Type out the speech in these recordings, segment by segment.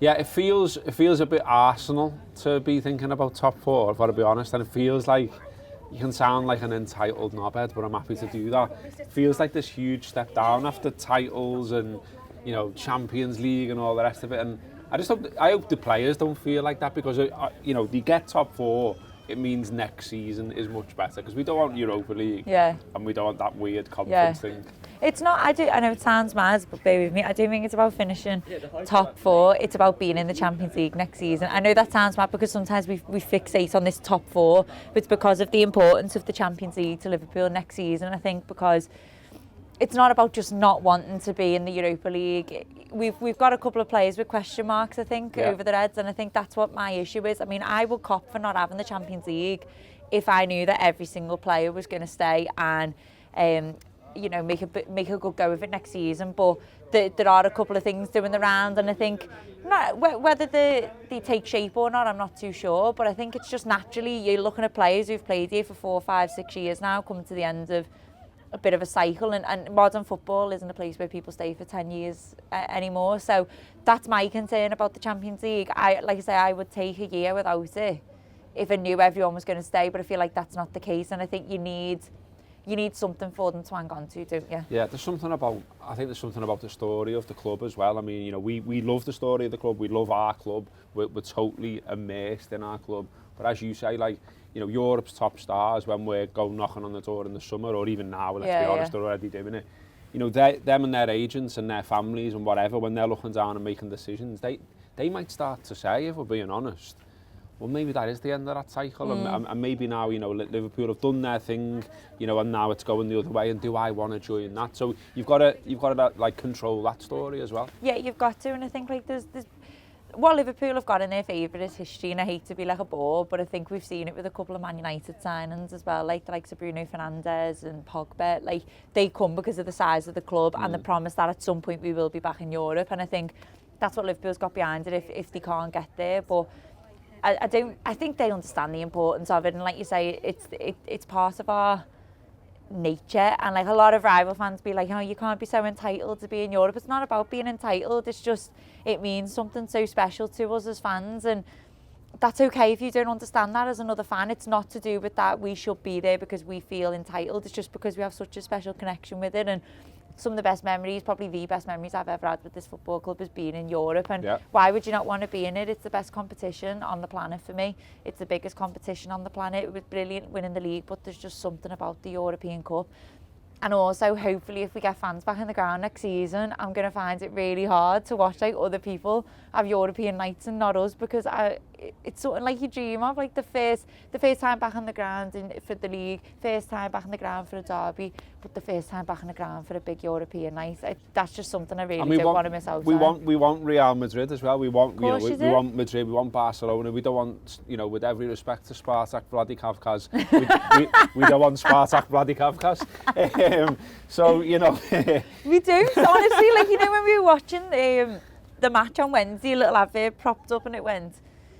Yeah, it feels a bit Arsenal to be thinking about top four, if I'll be honest, and it feels like you can sound like an entitled knobhead, but I'm happy to do that. It feels like this huge step down after titles and, you know, Champions League and all the rest of it. And I hope the players don't feel like that, because you know, they get top four, it means next season is much better, because we don't want Europa League, and we don't want that weird conference thing. It's not, I know it sounds mad, but bear with me, I don't think it's about finishing top four, it's about being in the Champions League next season. I know that sounds mad, because sometimes we fixate on this top four, but it's because of the importance of the Champions League to Liverpool next season, I think, because it's not about just not wanting to be in the Europa League. We've got a couple of players with question marks, I think, over the Reds, and I think that's what my issue is. I mean, I would cop for not having the Champions League if I knew that every single player was going to stay and you know, make a good go of it next season. But there are a couple of things doing the round, and I think whether they take shape or not, I'm not too sure. But I think it's just naturally you're looking at players who've played here for 4, 5, 6 years now, coming to the end of a bit of a cycle, and modern football isn't a place where people stay for 10 years anymore. So that's my concern about the Champions League. Like I say, I would take a year without it if I knew everyone was going to stay, but I feel like that's not the case, and I think you need something for them to hang on to, don't you? Yeah, there's something about the story of the club as well. I mean, you know, we love the story of the club, we love our club, we're totally immersed in our club. But as you say, like, you know, Europe's top stars, when we're going knocking on the door in the summer, or even now, let's be honest, they're already doing it. You know, them and their agents and their families and whatever, when they're looking down and making decisions, they might start to say, if we're being honest, well, maybe that is the end of that cycle, and maybe now, you know, Liverpool have done their thing, you know, and now it's going the other way, and do I want to join that? So you've got to like control that story as well. Yeah, you've got to, and I think like there's what Liverpool have got in their favour is history, and I hate to be like a bore, but I think we've seen it with a couple of Man United signings as well, like the likes of Bruno Fernandes and Pogba. Like, they come because of the size of the club and the promise that at some point we will be back in Europe, and I think that's what Liverpool's got behind it if they can't get there. But I think they understand the importance of it, and like you say, it's part of our nature, and like a lot of rival fans be like, oh, you can't be so entitled to be in Europe. It's not about being entitled, it's just, it means something so special to us as fans, and that's okay if you don't understand that as another fan. It's not to do with that we should be there because we feel entitled, it's just because we have such a special connection with it. And some of the best memories, probably the best memories I've ever had with this football club has been in Europe, and why would you not want to be in it? It's the best competition on the planet for me. It's the biggest competition on the planet. It was brilliant winning the league, but there's just something about the European Cup. And also, hopefully, if we get fans back in the ground next season, I'm going to find it really hard to watch like other people have European nights and not us, because it's something like you dream of, like the first time back on the ground for the league, first time back on the ground for a derby, but the first time back on the ground for a big European night. That's just something I really don't want to miss out on. We want Real Madrid as well. We want, you know, we want Madrid, we want Barcelona. We don't want, you know, with every respect to Spartak Vladikavkaz, we don't want Spartak Vladikavkaz. So, you know. We do, honestly. Like, you know, when we were watching the match on Wednesday, a little advert propped up and it went,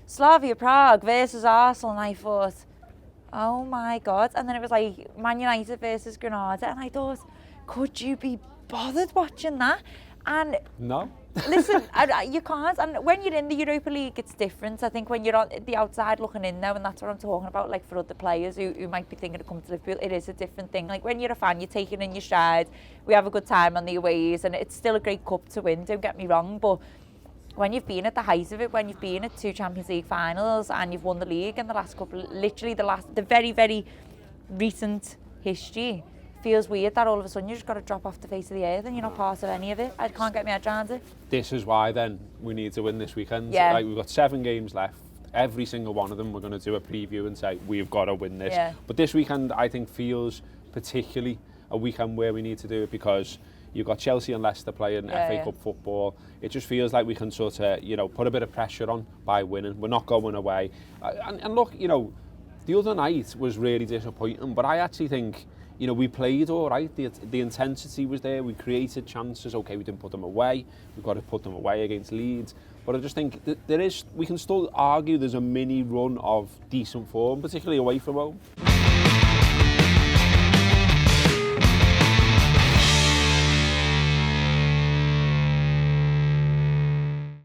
Slavia Prague versus Arsenal, and I thought, oh my God. And then it was like Man United versus Granada, and I thought, could you be bothered watching that? And no. Listen, you can't. And when you're in the Europa League, it's different. I think when you're on the outside looking in now, and that's what I'm talking about, like for other players who might be thinking of coming to Liverpool, it is a different thing. Like when you're a fan, you're taking in your stride. We have a good time on the aways, and it's still a great cup to win, don't get me wrong. But when you've been at the height of it, when you've been at 2 Champions League finals and you've won the league in the last couple, literally the very, very recent history, feels weird that all of a sudden you just got to drop off the face of the earth and you're not part of any of it. I can't get my head around it. This is why then we need to win this weekend. Yeah. Like, we've got 7 games left. Every single one of them we're going to do a preview and say we've got to win this. Yeah. But this weekend I think feels particularly a weekend where we need to do it, because you've got Chelsea and Leicester playing FA Cup football. It just feels like we can sort of, you know, put a bit of pressure on by winning. We're not going away. And look, you know, the other night was really disappointing, but I actually think, you know, we played all right. The intensity was there. We created chances. Okay, we didn't put them away. We've got to put them away against Leeds. But I just think we can still argue there's a mini run of decent form, particularly away from home.